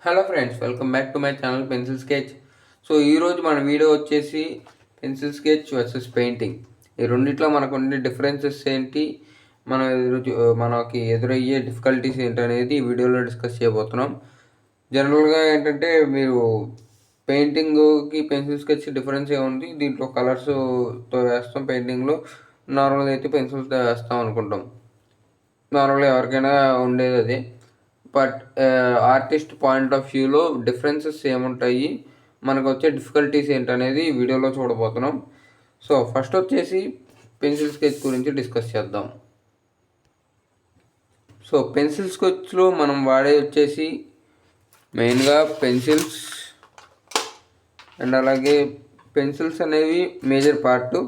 Hello friends, welcome back to my channel pencil sketch. So ఈరోజు మన video వచ్చేసి pencil sketch versus painting. ఈ రెండిట్లో మనకు ఉండే డిఫరెన్సెస్ ఏంటి, మనకి ఎదురయ్యే డిఫికల్టీస్ ఏంటి అనేది ఈ వీడియోలో డిస్కస్ చేయబోతున్నాం. జనరల్గా ఏంటంటే మీరు పెయింటింగ్కి పెన్సిల్ స్కెచ్ డిఫరెన్స్ ఏముంది, దీంట్లో కలర్స్తో వేస్తాం, పెయింటింగ్లో నార్మల్గా అయితే పెన్సిల్స్తో వేస్తాం అనుకుంటాం. నార్మల్గా ఎవరికైనా ఉండేది అదే. బట్ ఆర్టిస్ట్ పాయింట్ ఆఫ్ వ్యూలో డిఫరెన్సెస్ ఏముంటాయి, మనకు వచ్చే డిఫికల్టీస్ ఏంటనేది వీడియోలో చూడబోతున్నాం. సో ఫస్ట్ వచ్చేసి పెన్సిల్ స్కెచ్ గురించి డిస్కస్ చేద్దాం. సో పెన్సిల్ స్కెచ్లో మనం వాడే వచ్చేసి మెయిన్గా పెన్సిల్స్ అండ్ అలాగే పెన్సిల్స్ అనేవి మేజర్ పార్ట్.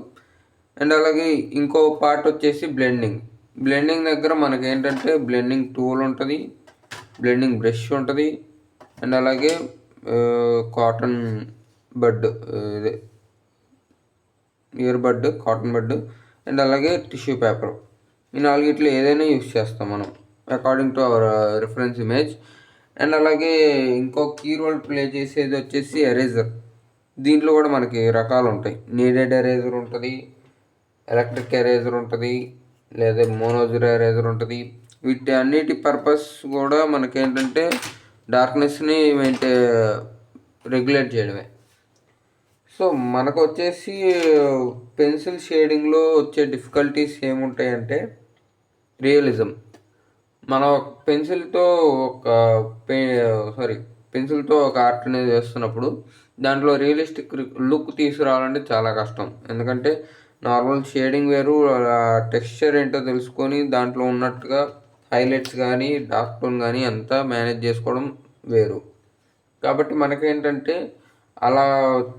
అండ్ అలాగే ఇంకో పార్ట్ వచ్చేసి బ్లెండింగ్ దగ్గర మనకి ఏంటంటే బ్లెండింగ్ టూల్ ఉంటుంది, బ్లెండింగ్ బ్రష్ ఉంటుంది, అండ్ అలాగే cotton bud, cotton bud, and అలాగే టిష్యూ పేపర్. ఈ నాలుగిట్లో ఏదైనా యూస్ చేస్తాం మనం according to our reference image. And అలాగే ఇంకో కీ రోల్ ప్లే చేసేది వచ్చేసి ఎరేజర్. దీంట్లో కూడా మనకి రకాలు ఉంటాయి. నీడెడ్ ఎరేజర్ ఉంటుంది, ఎలక్ట్రిక్ ఎరేజర్ ఉంటుంది, లేదా మోనోజర్ ఎరేజర్ ఉంటుంది. వీటి అన్నిటి పర్పస్ కూడా మనకేంటంటే డార్క్నెస్ని రెగ్యులేట్ చేయడమే. సో మనకు వచ్చేసి పెన్సిల్ షేడింగ్లో వచ్చే డిఫికల్టీస్ ఏముంటాయంటే రియలిజం. మన పెన్సిల్తో ఒక ఆర్ట్ అనేది వేస్తున్నప్పుడు దాంట్లో రియలిస్టిక్ లుక్ తీసుకురావాలంటే చాలా కష్టం. ఎందుకంటే నార్మల్ షేడింగ్ వేరు, టెక్స్చర్ ఏంటో తెలుసుకొని దాంట్లో ఉన్నట్టుగా హైలైట్స్ కానీ డార్క్ టోన్ కానీ అంతా మేనేజ్ చేసుకోవడం వేరు. కాబట్టి మనకేంటంటే అలా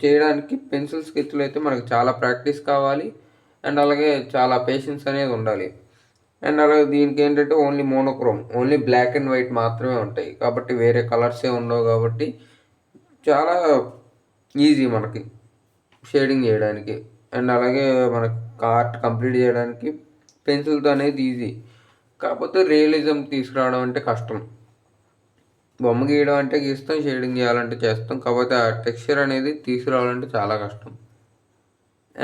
చేయడానికి పెన్సిల్ స్కెచ్లో అయితే మనకు చాలా ప్రాక్టీస్ కావాలి, అండ్ అలాగే చాలా పేషెన్స్ అనేది ఉండాలి. అండ్ అలాగే దీనికి ఏంటంటే ఓన్లీ బ్లాక్ అండ్ వైట్ మాత్రమే ఉంటాయి. కాబట్టి వేరే కలర్సే ఉండవు. కాబట్టి చాలా ఈజీ మనకి షేడింగ్ చేయడానికి, అండ్ అలాగే మనకి ఆర్ట్ కంప్లీట్ చేయడానికి పెన్సిల్తో అనేది ఈజీ. కాకపోతే రియలిజం తీసుకురావడం అంటే కష్టం. బొమ్మ గీయడం అంటే గీస్తాం, షేడింగ్ చేయాలంటే చేస్తాం. కాకపోతే ఆ టెక్స్చర్ అనేది తీసుకురావాలంటే చాలా కష్టం.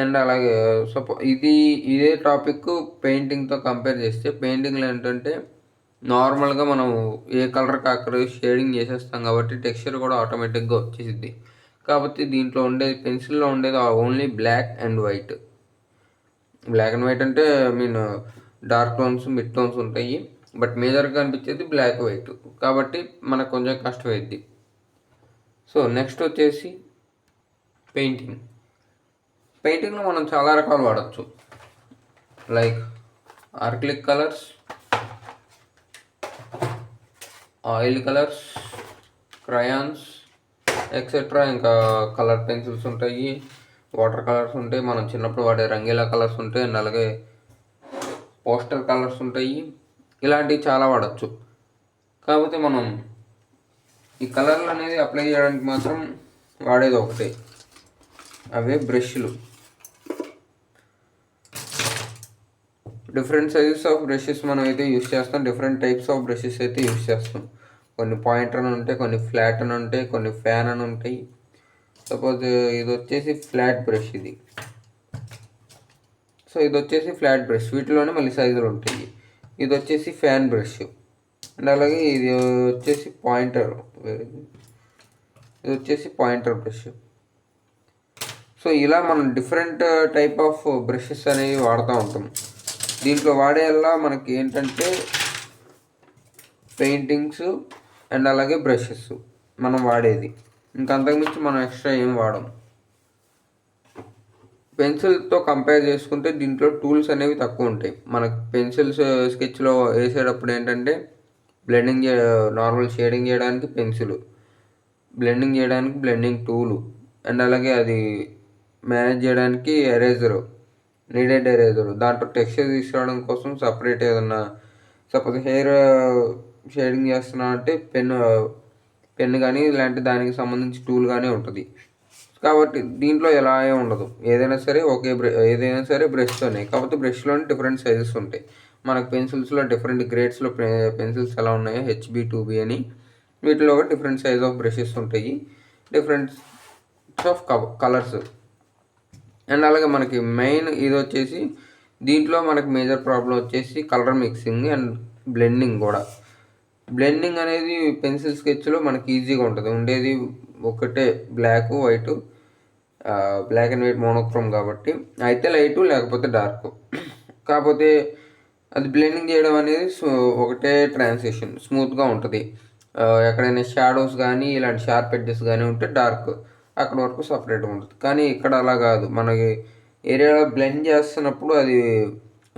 అండ్ అలాగే ఇదే టాపిక్ పెయింటింగ్తో కంపేర్ చేస్తే, పెయింటింగ్లో ఏంటంటే నార్మల్గా మనం ఏ కలర్కి అక్కడ షేడింగ్ చేసేస్తాం కాబట్టి టెక్స్చర్ కూడా ఆటోమేటిక్గా వచ్చేసిద్ది. కాబట్టి దీంట్లో ఉండేది, పెన్సిల్లో ఉండేది only black and white. Black and white అంటే డార్క్ టోన్స్, మిడ్ టోన్స్ ఉంటాయి. బట్ మేజర్గా అనిపించేది బ్లాక్ వైట్. కాబట్టి మనకు కొంచెం కష్టమైద్ది. సో నెక్స్ట్ వచ్చేసి పెయింటింగ్లో మనం చాలా రకాలు వాడచ్చు. Like acrylic colours, oil colours, crayons, etcetera. ఇంకా కలర్ పెన్సిల్స్ ఉంటాయి, వాటర్ కలర్స్ ఉంటాయి, మనం చిన్నప్పుడు వాడే రంగీలా కలర్స్ ఉంటాయి, అండ్ అలాగే పోస్టర్ కలర్స్ ఉంటాయి. ఇలాంటివి చాలా వాడచ్చు. కాకపోతే మనం ఈ కలర్లు అనేది అప్లై చేయడానికి మాత్రం వాడేది ఒకటే, అవే బ్రష్లు. డిఫరెంట్ సైజెస్ ఆఫ్ బ్రషెస్ మనం అయితే యూస్ చేస్తాం, డిఫరెంట్ టైప్స్ ఆఫ్ బ్రషెస్ అయితే యూస్ చేస్తాం. కొన్ని పాయింటర్ అని ఉంటాయి, కొన్ని ఫ్లాట్ అని ఉంటాయి, కొన్ని ఫ్యాన్ అని ఉంటాయి. సపోజ్ ఇది వచ్చేసి ఫ్లాట్ బ్రష్. ఇది వచ్చేసి ఫ్లాట్ బ్రష్. వీటిలోనే మళ్ళీ సైజులు ఉంటాయి. ఇది వచ్చేసి ఫ్యాన్ బ్రష్, అండ్ అలాగే ఇది వచ్చేసి పాయింటర్ బ్రష్. సో ఇలా మనం డిఫరెంట్ టైప్ ఆఫ్ బ్రషెస్ అనేవి వాడుతూ ఉంటాం. దీంట్లో వాడేలా మనకి ఏంటంటే పెయింటింగ్స్ అండ్ అలాగే బ్రషెస్ మనం వాడేది. ఇంకా అంతకుమించి మనం ఎక్స్ట్రా ఏం వాడం. పెన్సిల్తో కంపేర్ చేసుకుంటే దీంట్లో టూల్స్ అనేవి తక్కువ ఉంటాయి. మనకు పెన్సిల్స్ స్కెచ్లో వేసేటప్పుడు ఏంటంటే నార్మల్ షేడింగ్ చేయడానికి పెన్సిల్, బ్లెండింగ్ చేయడానికి బ్లెండింగ్ టూలు, అండ్ అలాగే అది మేనేజ్ చేయడానికి నీడెడ్ ఎరేజరు. దాంట్లో టెక్స్చర్ తీసుకురావడం కోసం సపరేట్ ఏదన్నా, సపోజ్ హెయిర్ షేడింగ్ చేస్తున్నా అంటే పెన్ను కానీ ఇలాంటి దానికి సంబంధించి టూల్ కానీ ఉంటుంది. కాబట్టి దీంట్లో ఎలా ఉండదు, ఏదైనా సరే బ్రష్తోనే. కాకపోతే బ్రష్లోనే డిఫరెంట్ సైజెస్ ఉంటాయి. మనకు పెన్సిల్స్లో డిఫరెంట్ గ్రేడ్స్లో పెన్సిల్స్ ఎలా ఉన్నాయో HB 2B అని, వీటిలో కూడా డిఫరెంట్ సైజ్ ఆఫ్ బ్రషెస్ ఉంటాయి, డిఫరెంట్ ఆఫ్ కలర్స్. అండ్ అలాగే మనకి మెయిన్ ఇది వచ్చేసి దీంట్లో మనకి మేజర్ ప్రాబ్లం వచ్చేసి కలర్ మిక్సింగ్ అండ్ బ్లెండింగ్ కూడా. బ్లెండింగ్ అనేది పెన్సిల్ స్కెచ్లో మనకి ఈజీగా ఉంటుంది, ఉండేది ఒకటే black white, black and white monochrome కాబట్టి అయితే లైటు లేకపోతే డార్క్. కాకపోతే అది బ్లెండింగ్ చేయడం అనేది ఒకటే ట్రాన్సిషన్ స్మూత్గా ఉంటుంది. ఎక్కడైనా షాడోస్ కానీ ఇలాంటి షార్ప్ ఎడ్జెస్ కానీ ఉంటే డార్క్ అక్కడ వరకు సపరేట్గా ఉంటుంది. కానీ ఇక్కడ అలా కాదు, మనకి ఏరియాలో బ్లెండ్ చేస్తున్నప్పుడు అది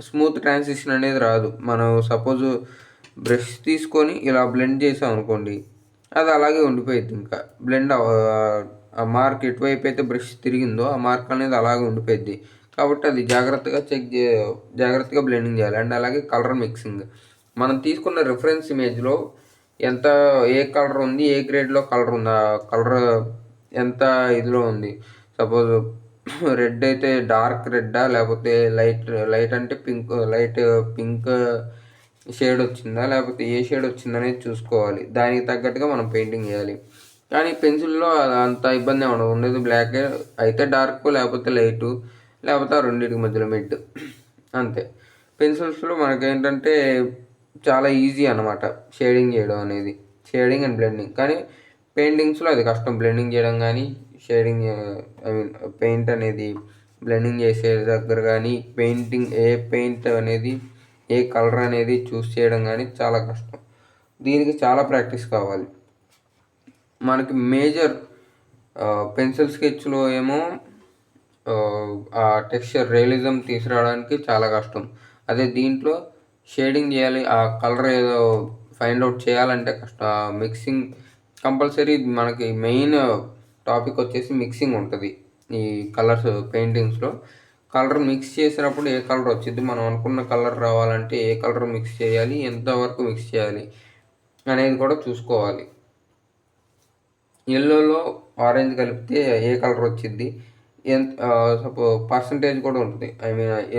స్మూత్ ట్రాన్సిషన్ అనేది రాదు. మనం సపోజ్ బ్రష్ తీసుకొని ఇలా బ్లెండ్ చేసాం అనుకోండి, అది అలాగే ఉండిపోయింది. ఇంకా బ్లెండ్ ఆ మార్క్ ఎటువైపు అయితే బ్రష్ తిరిగిందో ఆ మార్క్ అనేది అలాగే ఉండిపోయింది. కాబట్టి అది జాగ్రత్తగా బ్లెండింగ్ చేయాలి. అండ్ అలాగే కలర్ మిక్సింగ్, మనం తీసుకున్న రిఫరెన్స్ ఇమేజ్లో ఎంత ఏ కలర్ ఉంది, ఏ గ్రేడ్లో కలర్ ఉంది, ఆ కలర్ ఎంత ఇదిలో ఉంది. సపోజ్ రెడ్ అయితే డార్క్ రెడ్డా లేకపోతే లైట్ అంటే లైట్ పింక్ షేడ్ వచ్చిందా లేకపోతే ఏ షేడ్ వచ్చిందనేది చూసుకోవాలి. దానికి తగ్గట్టుగా మనం పెయింటింగ్ చేయాలి. కానీ పెన్సిల్లో అంత ఇబ్బంది ఉండదు, ఉండేది బ్లాక్ అయితే డార్క్ లేకపోతే లైటు లేకపోతే ఆ రెండింటికి మధ్యలో మిడ్, అంతే. పెన్సిల్స్లో మనకేంటంటే చాలా ఈజీ అనమాట షేడింగ్ చేయడం అనేది, షేడింగ్ అండ్ బ్లెండింగ్. కానీ పెయింటింగ్స్లో అది కష్టం, బ్లెండింగ్ చేయడం కానీ షేడింగ్ పెయింట్ అనేది బ్లెండింగ్ చేసే దగ్గర కానీ ఏ పెయింట్ అనేది ఏ కలర్ అనేది చూస్ చేయడం కానీ చాలా కష్టం. దీనికి చాలా ప్రాక్టీస్ కావాలి. మనకి మేజర్ పెన్సిల్ స్కెచ్లో ఏమో ఆ టెక్స్చర్ రియలిజం తీసుకురావడానికి చాలా కష్టం. అదే దీంట్లో షేడింగ్ చేయాలి, ఆ కలర్ ఏదో ఫైండ్ అవుట్ చేయాలంటే కష్టం. మిక్సింగ్ కంపల్సరీ మనకి మెయిన్ టాపిక్ వచ్చేసి మిక్సింగ్ ఉంటుంది ఈ కలర్స్ పెయింటింగ్స్లో. కలర్ మిక్స్ చేసినప్పుడు ఏ కలర్ వచ్చింది, మనం అనుకున్న కలర్ రావాలంటే ఏ కలర్ మిక్స్ చేయాలి, ఎంతవరకు మిక్స్ చేయాలి అనేది కూడా చూసుకోవాలి. ఎల్లోలో ఆరెంజ్ కలిపితే ఏ కలర్ వచ్చింది, పర్సంటేజ్ కూడా ఉంటుంది.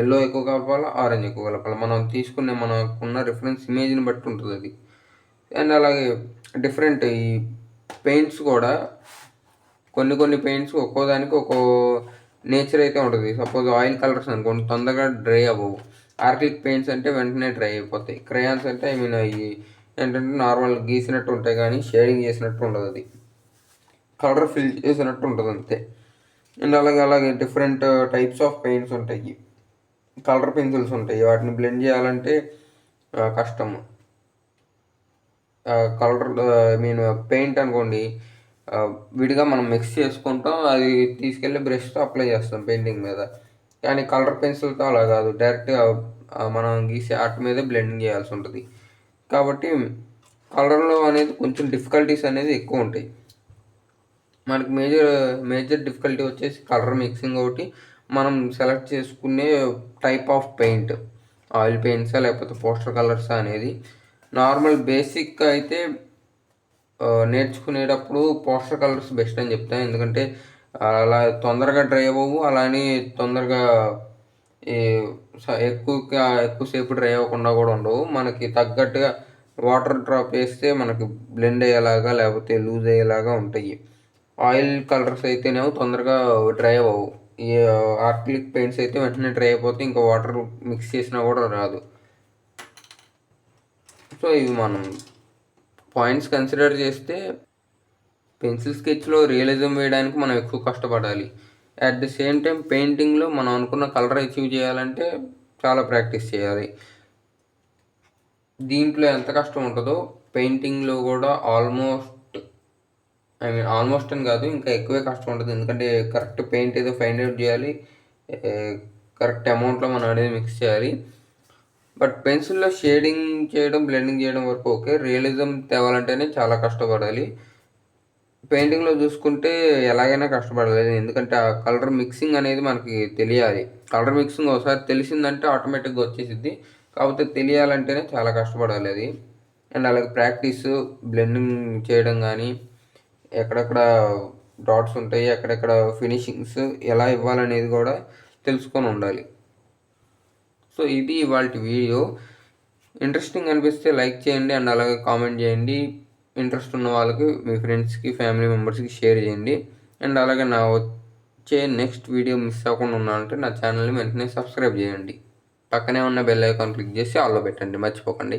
ఎల్లో ఎక్కువ కలపాలా, ఆరెంజ్ ఎక్కువ కలపాలి, మనకున్న రిఫరెన్స్ ఇమేజ్ని బట్టి ఉంటుంది అది. అండ్ అలాగే డిఫరెంట్ ఈ పెయింట్స్ కూడా కొన్ని పెయింట్స్ ఒక్కోదానికి ఒక్కో నేచర్ అయితే ఉంటుంది. సపోజ్ ఆయిల్ కలర్స్ అనుకోండి తొందరగా డ్రై అవ్వవు, ఆర్కిలిక్ పెయింట్స్ అంటే వెంటనే డ్రై అయిపోతాయి, క్రయాన్స్ అంటే అవి ఏంటంటే నార్మల్ గీసినట్టు ఉంటాయి కానీ షేడింగ్ చేసినట్టు ఉండదు, అది కలర్ ఫిల్ చేసినట్టు ఉంటుంది అంతే. అండ్ అలాగే డిఫరెంట్ టైప్స్ ఆఫ్ పెయింట్స్ ఉంటాయి, కలర్ పెన్సిల్స్ ఉంటాయి, వాటిని బ్లెండ్ చేయాలంటే కష్టము. కలర్ పెయింట్ అనుకోండి విడిగా మనం మిక్స్ చేసుకుంటాం, అది తీసుకెళ్ళి బ్రష్తో అప్లై చేస్తాం పెయింటింగ్ మీద. కానీ కలర్ పెన్సిల్తో అలా కాదు, డైరెక్ట్గా మనం గీసే ఆర్ట్ మీదే బ్లెండింగ్ చేయాల్సి ఉంటుంది. కాబట్టి కలర్లో అనేది కొంచెం డిఫికల్టీస్ అనేది ఎక్కువ ఉంటాయి. మనకి మేజర్ డిఫికల్టీ వచ్చేసి కలర్ మిక్సింగ్ ఒకటి, మనం సెలెక్ట్ చేసుకునే టైప్ ఆఫ్ పెయింట్, ఆయిల్ పెయింట్సా లేకపోతే పోస్టర్ కలర్సా అనేది. నార్మల్ బేసిక్ అయితే నేర్చుకునేటప్పుడు పోస్టర్ కలర్స్ బెస్ట్ అని చెప్తాను, ఎందుకంటే అలా తొందరగా డ్రై అవ్వవు, అలానే తొందరగా ఎక్కువసేపు డ్రై అవ్వకుండా కూడా ఉండవు. మనకి తగ్గట్టుగా వాటర్ డ్రాప్ వేస్తే మనకి బ్లెండ్ అయ్యేలాగా లేకపోతే లూజ్ అయ్యేలాగా ఉంటాయి. ఆయిల్ కలర్స్ అయితేనేమో తొందరగా డ్రై అవ్వవు, ఈ ఆర్కిలిక్ పెయింట్స్ అయితే వెంటనే డ్రై అయిపోతే ఇంకా వాటర్ మిక్స్ చేసినా కూడా రాదు. సో ఇవి మనం పాయింట్స్ కన్సిడర్ చేస్తే పెన్సిల్ స్కెచ్లో రియలిజం వేయడానికి మనం ఎక్కువ కష్టపడాలి. అట్ ది సేమ్ టైం పెయింటింగ్లో మనం అనుకున్న కలర్ అచీవ్ చేయాలంటే చాలా ప్రాక్టీస్ చేయాలి. దీంట్లో ఎంత కష్టం ఉంటుందో పెయింటింగ్లో కూడా ఆల్మోస్ట్ అని కాదు, ఇంకా ఎక్కువే కష్టం ఉంటుంది. ఎందుకంటే కరెక్ట్ పెయింట్ ఏదో ఫైండ్ అవుట్ చేయాలి, కరెక్ట్ అమౌంట్లో మనం అనేది మిక్స్ చేయాలి. బట్ పెన్సిల్లో షేడింగ్ చేయడం బ్లెండింగ్ చేయడం వరకు ఓకే, రియలిజం తేవాలంటేనే చాలా కష్టపడాలి. పెయింటింగ్లో చూసుకుంటే ఎలాగైనా కష్టపడాలి, ఎందుకంటే ఆ కలర్ మిక్సింగ్ అనేది మనకి తెలియాలి. కలర్ మిక్సింగ్ ఒకసారి తెలిసిందంటే ఆటోమేటిక్గా వచ్చేసిద్ది, కాకపోతే తెలియాలంటేనే చాలా కష్టపడాలి అది. అండ్ అలాగే ప్రాక్టీస్ బ్లెండింగ్ చేయడం కానీ, ఎక్కడెక్కడ డాట్స్ ఉంటాయి, ఎక్కడెక్కడ ఫినిషింగ్స్ ఎలా ఇవ్వాలనేది కూడా తెలుసుకొని ఉండాలి. సో ఇది ఇవాళ వీడియో. ఇంట్రెస్టింగ్ అనిపిస్తే లైక్ చేయండి అండ్ అలాగే కామెంట్ చేయండి. ఇంట్రెస్ట్ ఉన్న వాళ్ళకి మీ ఫ్రెండ్స్కి ఫ్యామిలీ మెంబర్స్కి షేర్ చేయండి. అండ్ అలాగే నా వచ్చే నెక్స్ట్ వీడియో మిస్ అవ్వకుండా ఉండాలంటే నా ఛానల్ని వెంటనే సబ్స్క్రైబ్ చేయండి. పక్కనే ఉన్న బెల్ ఐకాన్ క్లిక్ చేసి ఆల్లో పెట్టండి, మర్చిపోకండి.